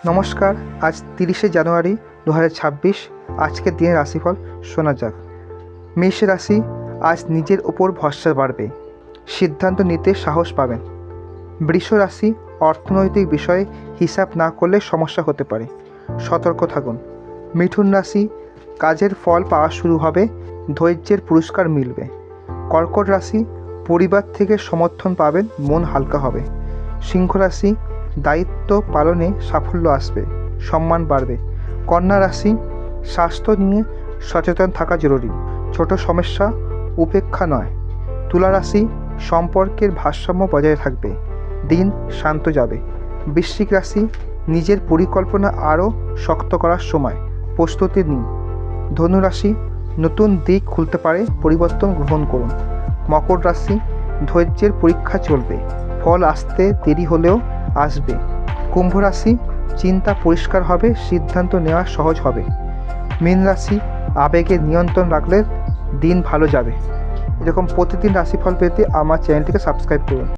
নমস্কার, আজ 30শে জানুয়ারি 2026। আজকের দিনের রাশিফল শোনা যাক। মেষ রাশি, আজ নিজের ওপর ভরসা বাড়বে, সিদ্ধান্ত নিতে সাহস পাবেন। বৃষ রাশি, অর্থনৈতিক বিষয়ে হিসাব না করলে সমস্যা হতে পারে, সতর্ক থাকুন। মিথুন রাশি, কাজের ফল পাওয়া শুরু হবে, ধৈর্যের পুরস্কার মিলবে। কর্কট রাশি, পরিবার থেকে সমর্থন পাবেন, মন হালকা হবে। সিংহ রাশি, দায়িত্ব পালনে সাফল্য আসবে, সম্মান বাড়বে। কন্যা রাশি, স্বাস্থ্য নিয়ে সচেতন থাকা জরুরি, ছোট সমস্যা উপেক্ষা নয়। তুলা রাশি, সম্পর্কের ভারসাম্য বজায় থাকবে, দিন শান্ত যাবে। বৃশ্চিক রাশি, নিজের পরিকল্পনা আরও শক্ত করার সময়, প্রস্তুতি নিন। ধনু রাশি, নতুন দিক খুলতে পারে, পরিবর্তন গ্রহণ করুন। মকর রাশি, ধৈর্যের পরীক্ষা চলবে, ফল আসতে দেরি হলেও আসবে। কুম্ভ রাশি, চিন্তা পরিষ্কার হবে, সিদ্ধান্ত নেওয়া সহজ হবে। মীন রাশি, আবেগের নিয়ন্ত্রণ রাখলে দিন ভালো যাবে। এরকম প্রতিদিন রাশিফল পেতে আমার চ্যানেলটিকে সাবস্ক্রাইব করুন।